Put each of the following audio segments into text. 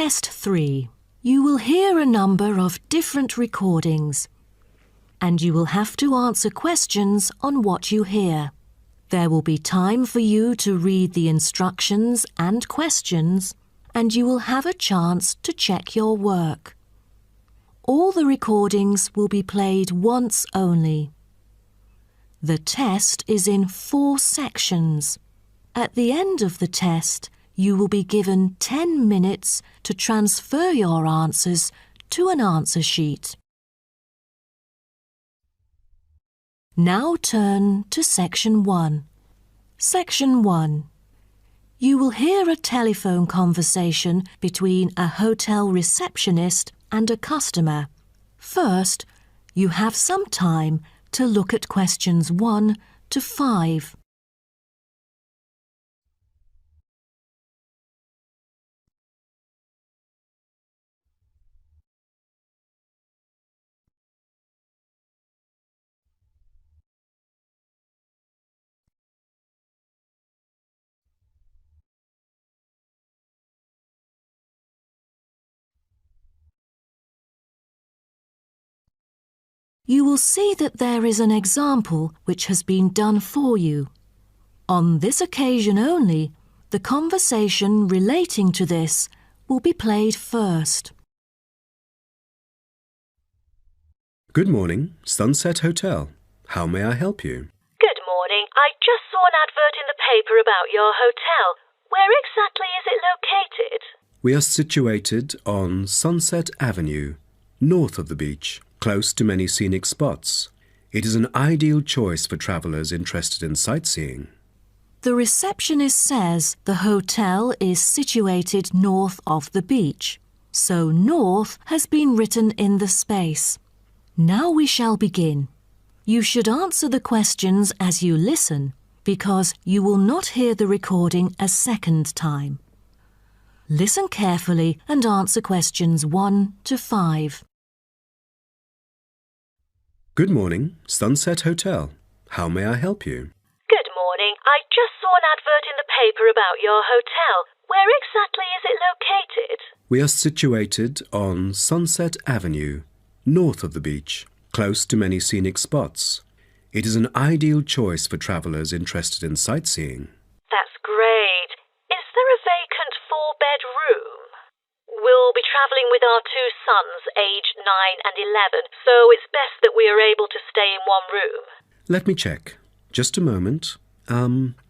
Test 3. You will hear a number of different recordings, and you will have to answer questions on what you hear. There will be time for you to read the instructions and questions, and you will have a chance to check your work. All the recordings will be played once only. The test is in 4 sections. At the end of the test, you will be given 10 minutes to transfer your answers to an answer sheet. Now turn to Section 1. Section 1. You will hear a telephone conversation between a hotel receptionist and a customer. First, you have some time to look at questions 1 to 5. You will see that there is an example which has been done for you. On this occasion only, the conversation relating to this will be played first. Good morning, Sunset Hotel. How may I help you? Good morning. I just saw an advert in the paper about your hotel. Where exactly is it located? We are situated on Sunset Avenue, north of the beach, close to many scenic spots. It is an ideal choice for travellers interested in sightseeing. The receptionist says the hotel is situated north of the beach, so north has been written in the space. Now we shall begin. You should answer the questions as you listen, because you will not hear the recording a second time. Listen carefully and answer questions 1 to 5. Good morning, Sunset Hotel. How may I help you? Good morning. I just saw an advert in the paper about your hotel. Where exactly is it located? We are situated on Sunset Avenue, north of the beach, close to many scenic spots. It is an ideal choice for travellers interested in sightseeing. That's great. Is there a vacant 4-bed room? We'll be travelling with our 2 sons, aged 9 and 11, so it's best that we are able to stay in one room. Let me check. Just a moment.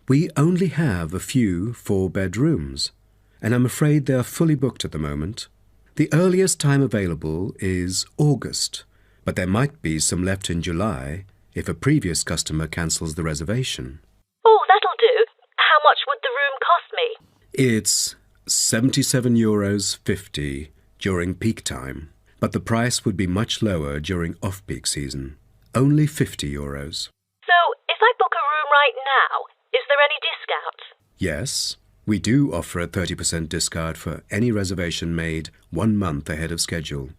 We only have a few 4-bed rooms, and I'm afraid they are fully booked at the moment. The earliest time available is August, but there might be some left in July if a previous customer cancels the reservation. Oh, that'll do. How much would the room cost me? It's €77.50 during peak time, but the price would be much lower during off-peak season. Only €50. So, if I book a room right now, is there any discount? Yes, we do offer a 30% discount for any reservation made 1 month ahead of schedule.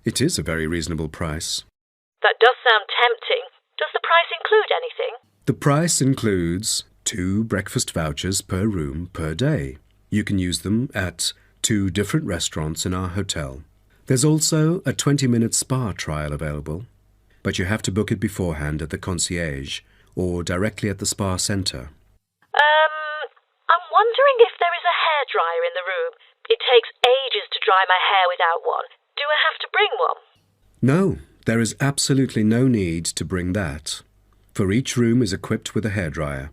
It is a very reasonable price. That does sound tempting. Does the price include anything? The price includes 2 breakfast vouchers per room per day. You can use them at 2 different restaurants in our hotel. There's also a 20-minute spa trial available, but you have to book it beforehand at the concierge or directly at the spa centre. I'm wondering if there is a hairdryer in the room. It takes ages to dry my hair without one. Do I have to bring one? No, there is absolutely no need to bring that, for each room is equipped with a hairdryer.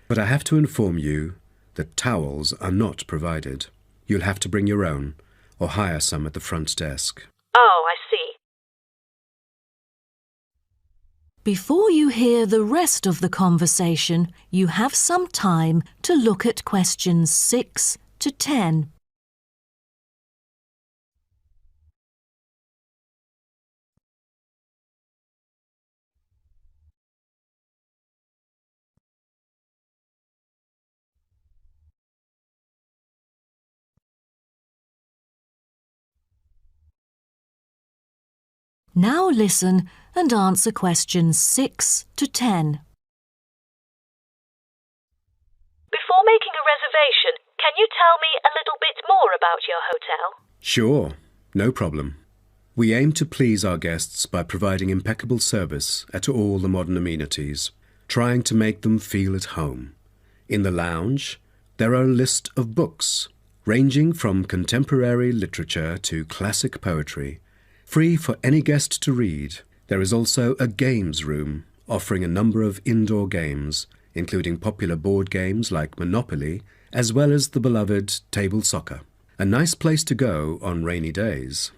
But I have to inform you that towels are not provided. You'll have to bring your own or hire some at the front desk. Oh, I see. Before you hear the rest of the conversation, you have some time to look at questions 6 to 10. Now listen and answer questions 6 to 10. Before making a reservation, can you tell me a little bit more about your hotel? Sure, no problem. We aim to please our guests by providing impeccable service at all the modern amenities, trying to make them feel at home. In the lounge, there are a list of books, ranging from contemporary literature to classic poetry, free for any guest to read. There is also a games room, offering a number of indoor games, including popular board games like Monopoly, as well as the beloved table soccer. A nice place to go on rainy days.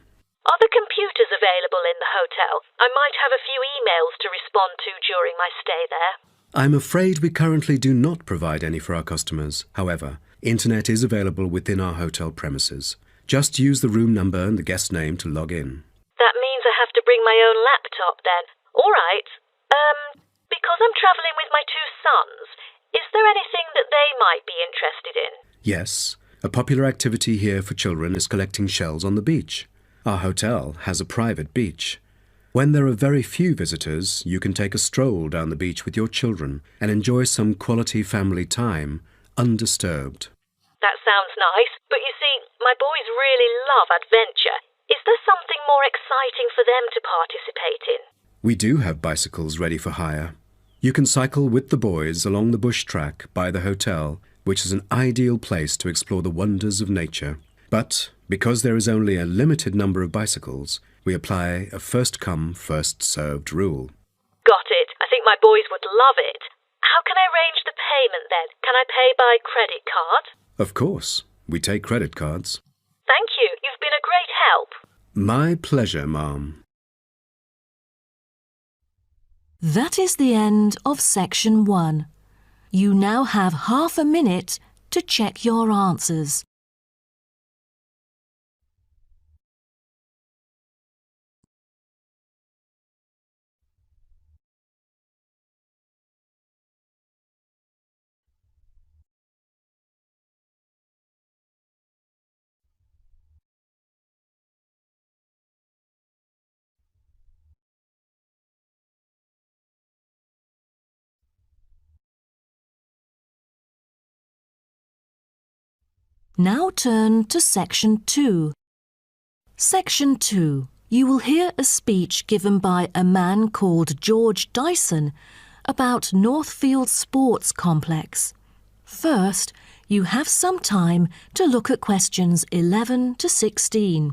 Are the computers available in the hotel? I might have a few emails to respond to during my stay there. I'm afraid we currently do not provide any for our customers. However, internet is available within our hotel premises. Just use the room number and the guest name to log in. That means I have to bring my own laptop then. All right. Because I'm travelling with my two sons, is there anything that they might be interested in? Yes, a popular activity here for children is collecting shells on the beach. Our hotel has a private beach. When there are very few visitors, you can take a stroll down the beach with your children and enjoy some quality family time, undisturbed. That sounds nice, but you see, my boys really love adventure. Is there something more exciting for them to participate in? We do have bicycles ready for hire. You can cycle with the boys along the bush track by the hotel, which is an ideal place to explore the wonders of nature. But because there is only a limited number of bicycles, we apply a first-come, first-served rule. Got it. I think my boys would love it. How can I arrange the payment then? Can I pay by credit card? Of course. We take credit cards. Thank you. You've been a great help. My pleasure, Ma'am. That is the end of section 1. You now have half a minute to check your answers. Now turn to section 2. Section 2. You will hear a speech given by a man called George Dyson about Northfield Sports Complex. First, you have some time to look at questions 11 to 16.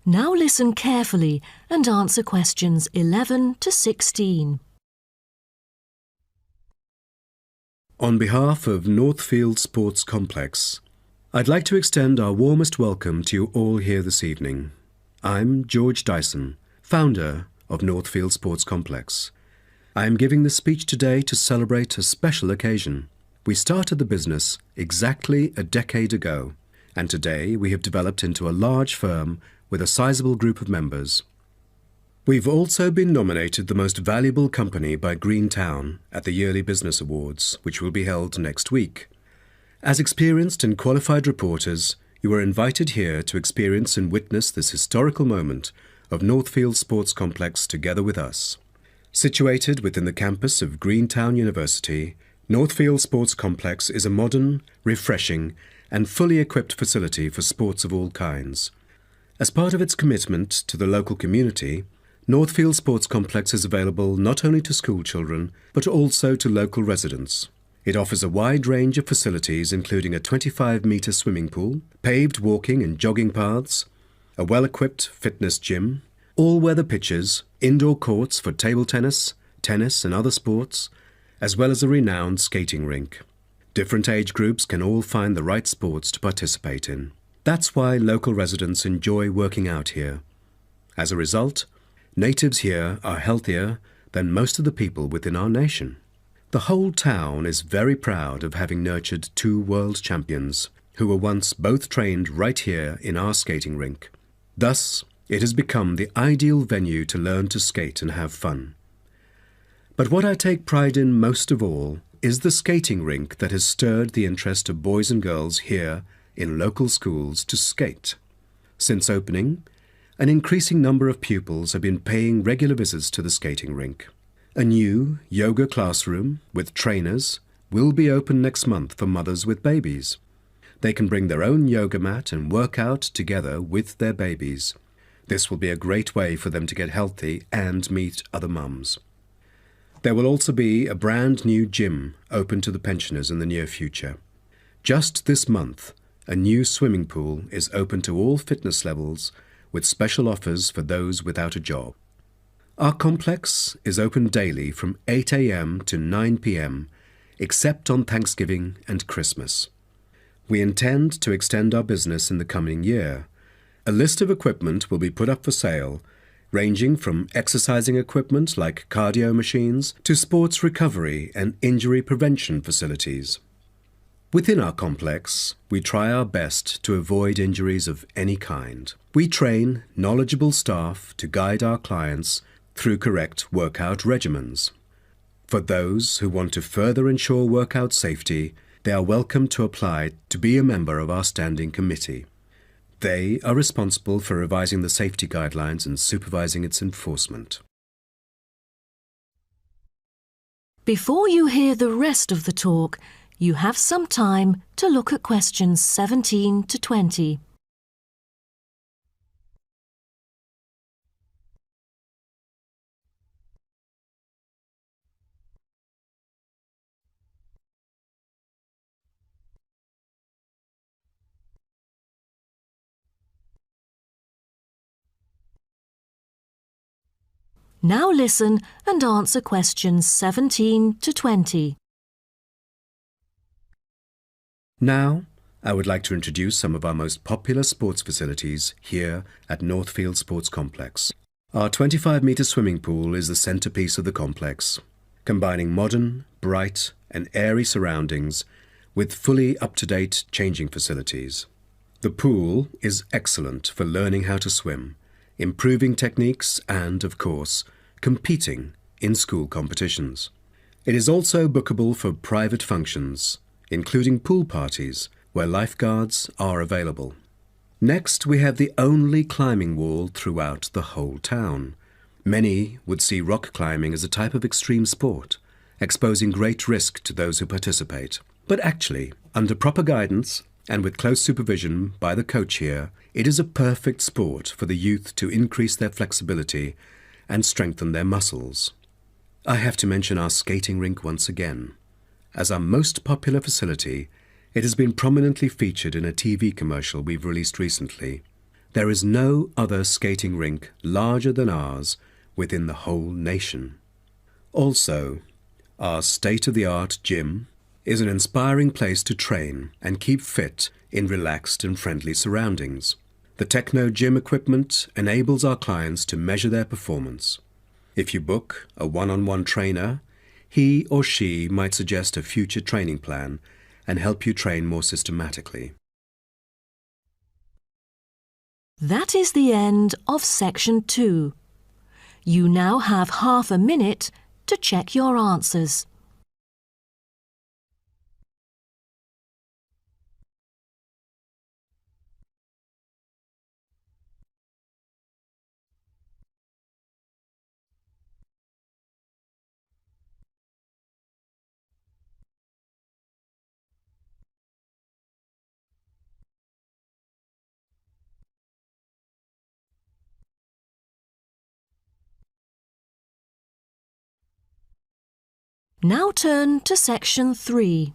Now listen carefully and answer questions 11 to 16. On behalf of Northfield Sports Complex, I'd like to extend our warmest welcome to you all here this evening. I'm George Dyson, founder of Northfield Sports Complex. I am giving this speech today to celebrate a special occasion. We started the business exactly a decade ago, and today we have developed into a large firm with a sizable group of members. We've also been nominated the most valuable company by Greentown at the Yearly Business Awards, which will be held next week. As experienced and qualified reporters, you are invited here to experience and witness this historical moment of Northfield Sports Complex together with us. Situated within the campus of Greentown University, Northfield Sports Complex is a modern, refreshing, and fully equipped facility for sports of all kinds. As part of its commitment to the local community, Northfield Sports Complex is available not only to school children, but also to local residents. It offers a wide range of facilities including a 25-metre swimming pool, paved walking and jogging paths, a well-equipped fitness gym, all-weather pitches, indoor courts for table tennis, tennis and other sports, as well as a renowned skating rink. Different age groups can all find the right sports to participate in. That's why local residents enjoy working out here. As a result, natives here are healthier than most of the people within our nation. The whole town is very proud of having nurtured two world champions who were once both trained right here in our skating rink. Thus, it has become the ideal venue to learn to skate and have fun. But what I take pride in most of all is the skating rink that has stirred the interest of boys and girls here in local schools to skate. Since opening, an increasing number of pupils have been paying regular visits to the skating rink. A new yoga classroom with trainers will be open next month for mothers with babies. They can bring their own yoga mat and work out together with their babies. This will be a great way for them to get healthy and meet other mums. There will also be a brand new gym open to the pensioners in the near future. Just this month, a new swimming pool is open to all fitness levels with special offers for those without a job. Our complex is open daily from 8 a.m. to 9 p.m. except on Thanksgiving and Christmas. We intend to extend our business in the coming year. A list of equipment will be put up for sale, ranging from exercising equipment like cardio machines to sports recovery and injury prevention facilities. Within our complex, we try our best to avoid injuries of any kind. We train knowledgeable staff to guide our clients through correct workout regimens. For those who want to further ensure workout safety, they are welcome to apply to be a member of our standing committee. They are responsible for revising the safety guidelines and supervising its enforcement. Before you hear the rest of the talk, you have some time to look at questions 17 to 20. Now listen and answer questions 17 to 20. Now, I would like to introduce some of our most popular sports facilities here at Northfield Sports Complex. Our 25-metre swimming pool is the centrepiece of the complex, combining modern, bright and airy surroundings with fully up-to-date changing facilities. The pool is excellent for learning how to swim, improving techniques and, of course, competing in school competitions. It is also bookable for private functions, including pool parties where lifeguards are available. Next, we have the only climbing wall throughout the whole town. Many would see rock climbing as a type of extreme sport, exposing great risk to those who participate. But actually, under proper guidance and with close supervision by the coach here, it is a perfect sport for the youth to increase their flexibility and strengthen their muscles. I have to mention our skating rink once again. As our most popular facility, it has been prominently featured in a TV commercial we've released recently. There is no other skating rink larger than ours within the whole nation. Also, our state-of-the-art gym is an inspiring place to train and keep fit in relaxed and friendly surroundings. The Techno Gym equipment enables our clients to measure their performance. If you book a one-on-one trainer, he or she might suggest a future training plan and help you train more systematically. That is the end of section 2. You now have half a minute to check your answers. Now turn to section 3.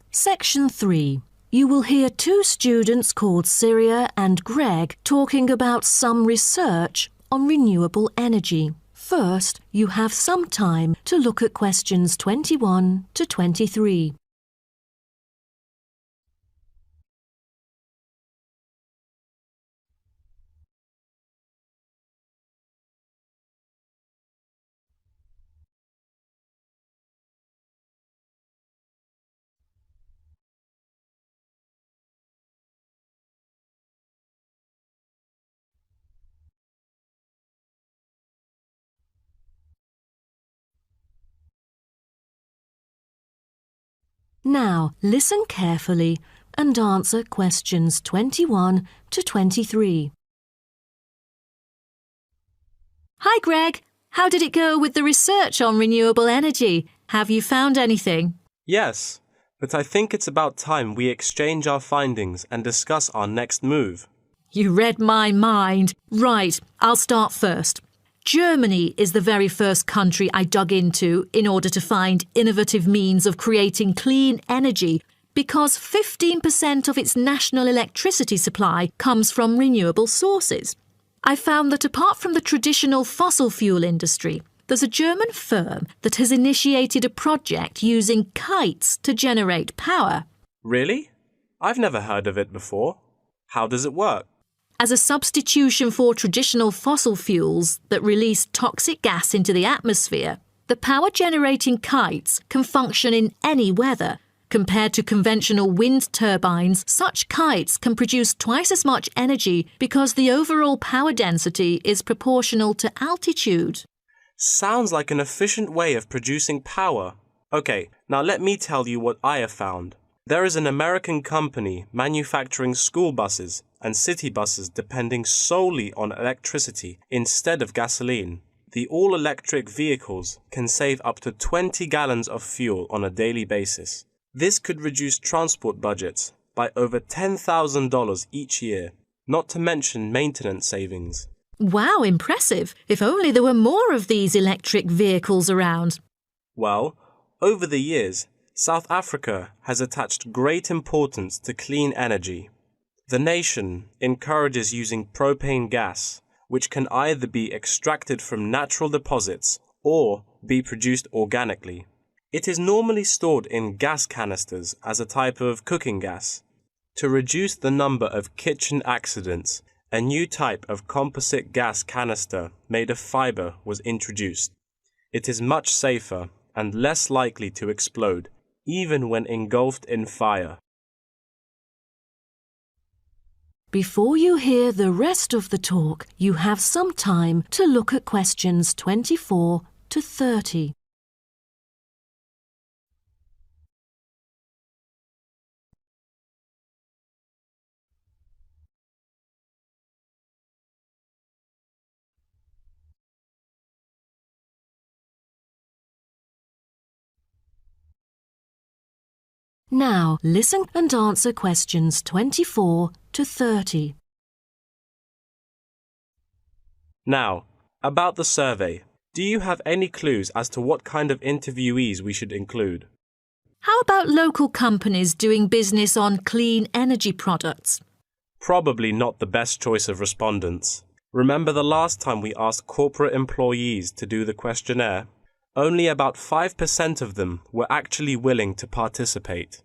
Section 3. You will hear two students called Syria and Greg talking about some research on renewable energy. First, you have some time to look at questions 21 to 23. Now, listen carefully and answer questions 21 to 23. Hi, Greg. How did it go with the research on renewable energy? Have you found anything? Yes, but I think it's about time we exchange our findings and discuss our next move. You read my mind. Right, I'll start first. Germany is the very first country I dug into in order to find innovative means of creating clean energy because 15% of its national electricity supply comes from renewable sources. I found that apart from the traditional fossil fuel industry, there's a German firm that has initiated a project using kites to generate power. Really? I've never heard of it before. How does it work? As a substitution for traditional fossil fuels that release toxic gas into the atmosphere, the power-generating kites can function in any weather. Compared to conventional wind turbines, such kites can produce twice as much energy because the overall power density is proportional to altitude. Sounds like an efficient way of producing power. Okay, now let me tell you what I have found. There is an American company manufacturing school buses and city buses depending solely on electricity instead of gasoline. The all-electric vehicles can save up to 20 gallons of fuel on a daily basis. This could reduce transport budgets by over $10,000 each year, not to mention maintenance savings. Wow, impressive. If only there were more of these electric vehicles around. Well, over the years, South Africa has attached great importance to clean energy. The nation encourages using propane gas, which can either be extracted from natural deposits or be produced organically. It is normally stored in gas canisters as a type of cooking gas. To reduce the number of kitchen accidents, a new type of composite gas canister made of fiber was introduced. It is much safer and less likely to explode, even when engulfed in fire. Before you hear the rest of the talk, you have some time to look at questions 24 to 30. Now, listen and answer questions 24 to 30. Now, about the survey. Do you have any clues as to what kind of interviewees we should include? How about local companies doing business on clean energy products? Probably not the best choice of respondents. Remember the last time we asked corporate employees to do the questionnaire? Only about 5% of them were actually willing to participate.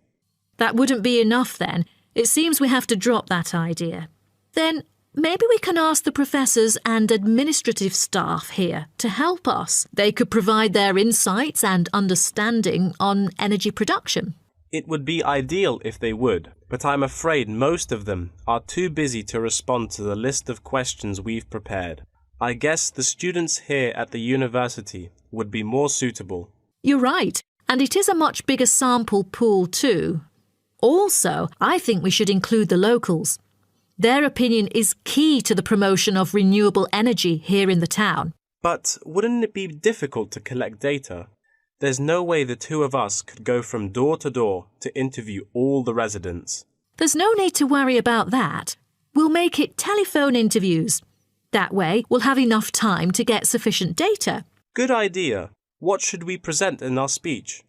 That wouldn't be enough then. It seems we have to drop that idea. Then maybe we can ask the professors and administrative staff here to help us. They could provide their insights and understanding on energy production. It would be ideal if they would, but I'm afraid most of them are too busy to respond to the list of questions we've prepared. I guess the students here at the university would be more suitable. You're right, and it is a much bigger sample pool too. Also, I think we should include the locals. Their opinion is key to the promotion of renewable energy here in the town. But wouldn't it be difficult to collect data? There's no way the two of us could go from door to door to interview all the residents. There's no need to worry about that. We'll make it telephone interviews. That way, we'll have enough time to get sufficient data. Good idea. What should we present in our speech?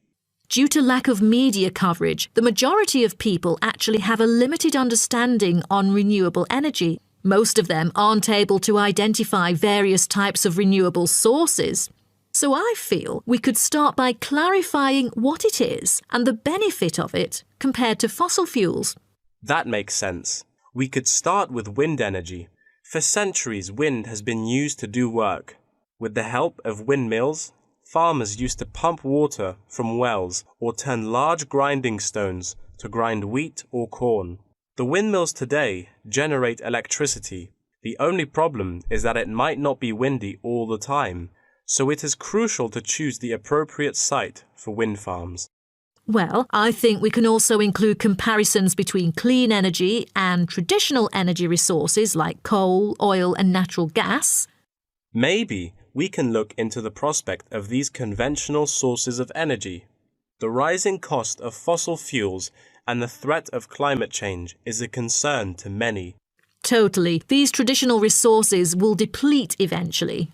Due to lack of media coverage, the majority of people actually have a limited understanding on renewable energy. Most of them aren't able to identify various types of renewable sources. So I feel we could start by clarifying what it is and the benefit of it compared to fossil fuels. That makes sense. We could start with wind energy. For centuries, wind has been used to do work. With the help of windmills, farmers used to pump water from wells or turn large grinding stones to grind wheat or corn. The windmills today generate electricity. The only problem is that it might not be windy all the time, so it is crucial to choose the appropriate site for wind farms. Well, I think we can also include comparisons between clean energy and traditional energy resources like coal, oil and natural gas. Maybe we can look into the prospect of these conventional sources of energy. The rising cost of fossil fuels and the threat of climate change is a concern to many. Totally. These traditional resources will deplete eventually.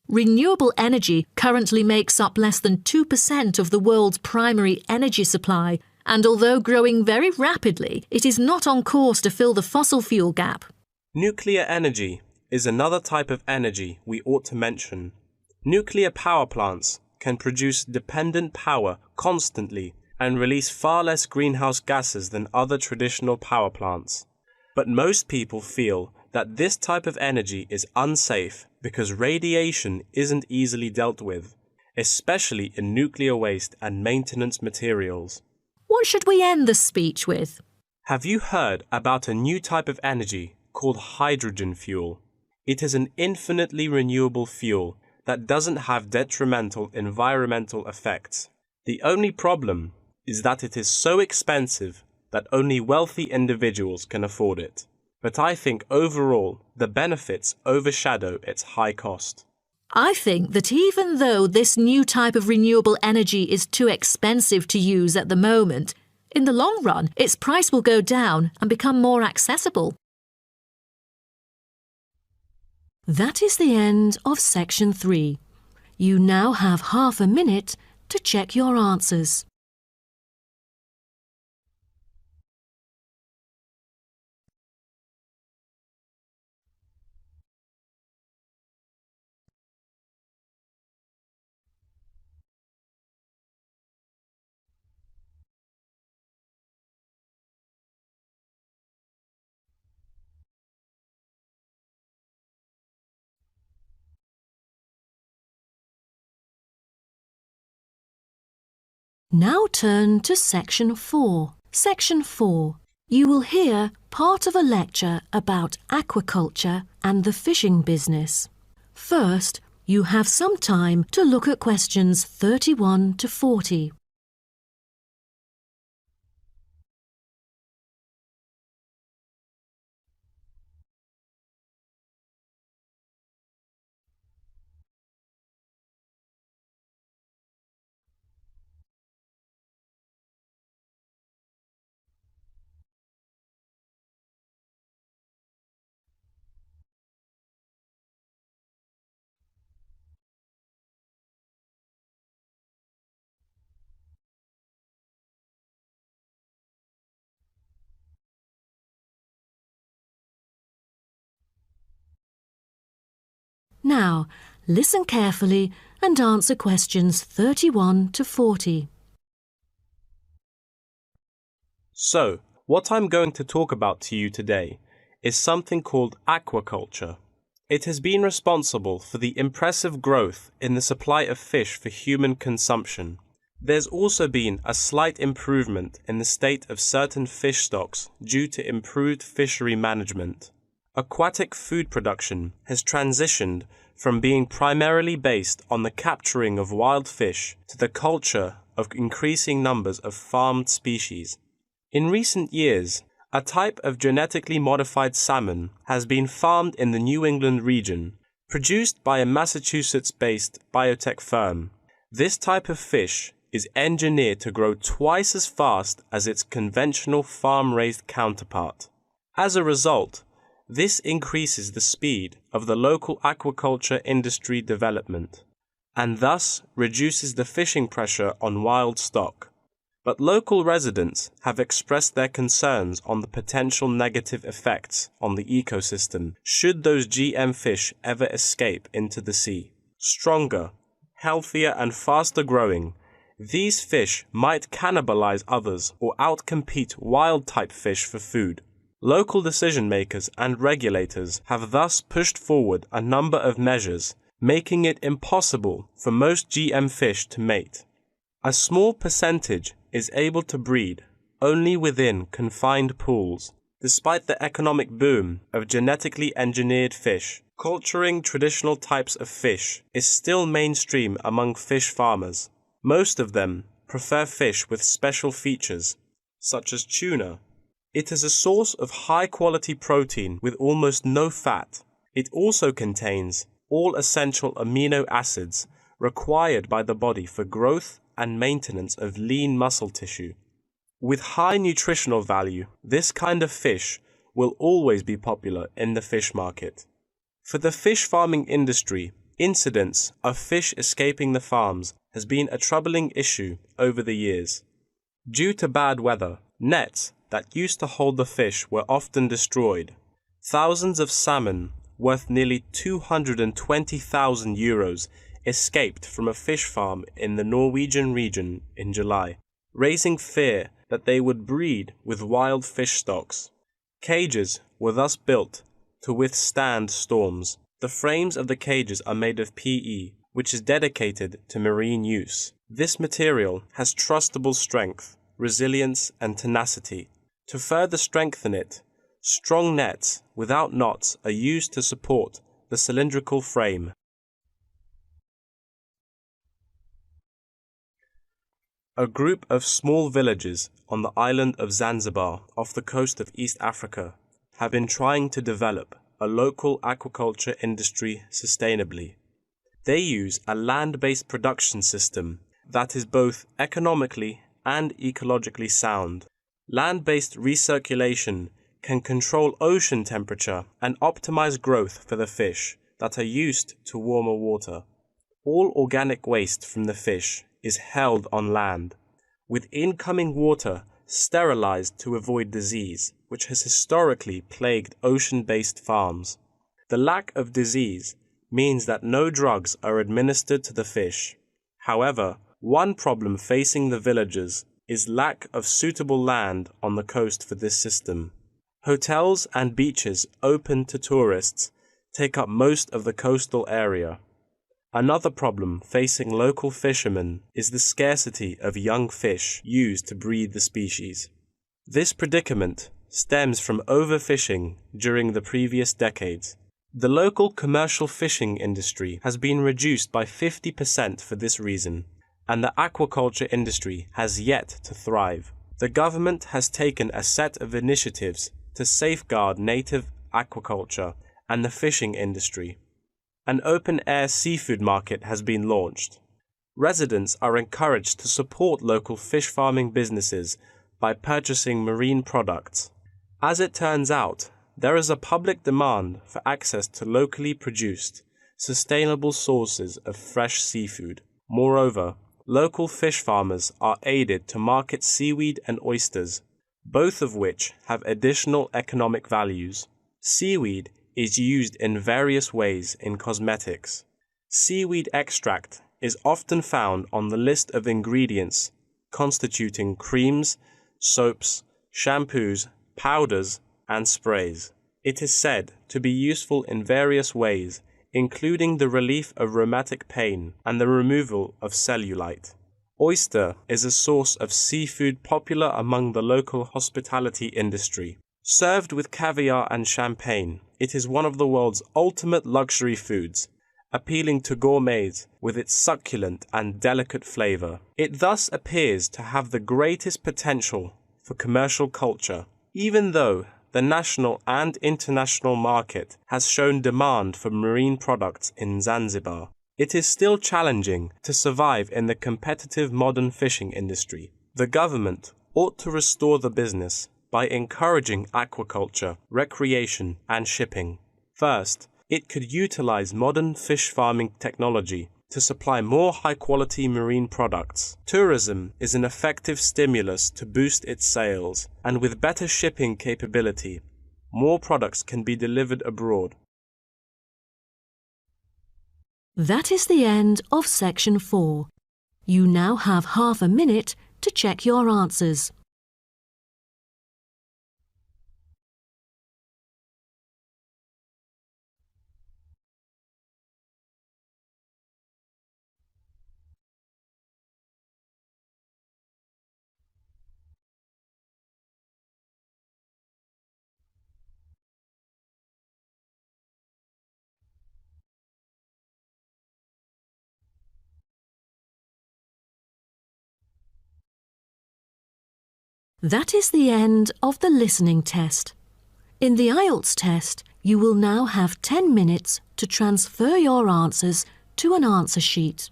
Renewable energy currently makes up less than 2% of the world's primary energy supply, and although growing very rapidly, it is not on course to fill the fossil fuel gap. Nuclear energy is another type of energy we ought to mention. Nuclear power plants can produce dependent power constantly and release far less greenhouse gases than other traditional power plants. But most people feel that this type of energy is unsafe because radiation isn't easily dealt with, especially in nuclear waste and maintenance materials. What should we end the speech with? Have you heard about a new type of energy called hydrogen fuel? It is an infinitely renewable fuel that doesn't have detrimental environmental effects. The only problem is that it is so expensive that only wealthy individuals can afford it. But I think overall the benefits overshadow its high cost. I think that even though this new type of renewable energy is too expensive to use at the moment, in the long run its price will go down and become more accessible. That is the end of section 3. You now have half a minute to check your answers. Now turn to section 4. Section 4. You will hear part of a lecture about aquaculture and the fishing business. First, you have some time to look at questions 31 to 40. Now, listen carefully and answer questions 31 to 40. So, what I'm going to talk about to you today is something called aquaculture. It has been responsible for the impressive growth in the supply of fish for human consumption. There's also been a slight improvement in the state of certain fish stocks due to improved fishery management. Aquatic food production has transitioned from being primarily based on the capturing of wild fish to the culture of increasing numbers of farmed species. In recent years, a type of genetically modified salmon has been farmed in the New England region, produced by a Massachusetts-based biotech firm. This type of fish is engineered to grow twice as fast as its conventional farm-raised counterpart. As a result, this increases the speed of the local aquaculture industry development, and thus reduces the fishing pressure on wild stock. But local residents have expressed their concerns on the potential negative effects on the ecosystem should those GM fish ever escape into the sea. Stronger, healthier and faster growing, these fish might cannibalize others or outcompete wild-type fish for food. Local decision-makers and regulators have thus pushed forward a number of measures, making it impossible for most GM fish to mate. A small percentage is able to breed only within confined pools. Despite the economic boom of genetically engineered fish, culturing traditional types of fish is still mainstream among fish farmers. Most of them prefer fish with special features, such as tuna. It is a source of high-quality protein with almost no fat. It also contains all essential amino acids required by the body for growth and maintenance of lean muscle tissue. With high nutritional value, this kind of fish will always be popular in the fish market. For the fish farming industry, incidents of fish escaping the farms has been a troubling issue over the years. Due to bad weather, nets that used to hold the fish were often destroyed. Thousands of salmon, worth nearly 220,000 euros, escaped from a fish farm in the Norwegian region in July, raising fear that they would breed with wild fish stocks. Cages were thus built to withstand storms. The frames of the cages are made of PE, which is dedicated to marine use. This material has trustable strength, resilience, and tenacity. To further strengthen it, strong nets without knots are used to support the cylindrical frame. A group of small villages on the island of Zanzibar off the coast of East Africa have been trying to develop a local aquaculture industry sustainably. They use a land-based production system that is both economically and ecologically sound. Land-based recirculation can control ocean temperature and optimize growth for the fish that are used to warmer water. All organic waste from the fish is held on land, with incoming water sterilized to avoid disease, which has historically plagued ocean-based farms. The lack of disease means that no drugs are administered to the fish. However, one problem facing the villagers is lack of suitable land on the coast for this system. Hotels and beaches open to tourists take up most of the coastal area. Another problem facing local fishermen is the scarcity of young fish used to breed the species. This predicament stems from overfishing during the previous decades. The local commercial fishing industry has been reduced by 50% for this reason, and the aquaculture industry has yet to thrive. The government has taken a set of initiatives to safeguard native aquaculture and the fishing industry. An open-air seafood market has been launched. Residents are encouraged to support local fish farming businesses by purchasing marine products. As it turns out, there is a public demand for access to locally produced, sustainable sources of fresh seafood. Moreover, local fish farmers are aided to market seaweed and oysters, both of which have additional economic values. Seaweed is used in various ways in cosmetics. Seaweed extract is often found on the list of ingredients constituting creams, soaps, shampoos, powders, and sprays. It is said to be useful in various ways, including the relief of rheumatic pain and the removal of cellulite. Oyster is a source of seafood popular among the local hospitality industry. Served with caviar and champagne, it is one of the world's ultimate luxury foods, appealing to gourmets with its succulent and delicate flavor. It thus appears to have the greatest potential for commercial culture, even though the national and international market has shown demand for marine products in Zanzibar. It is still challenging to survive in the competitive modern fishing industry. The government ought to restore the business by encouraging aquaculture, recreation, and shipping. First, it could utilize modern fish farming technology to supply more high-quality marine products. Tourism is an effective stimulus to boost its sales, and with better shipping capability, more products can be delivered abroad. That is the end of section 4. You now have half a minute to check your answers. That is the end of the listening test. In the IELTS test, you will now have 10 minutes to transfer your answers to an answer sheet.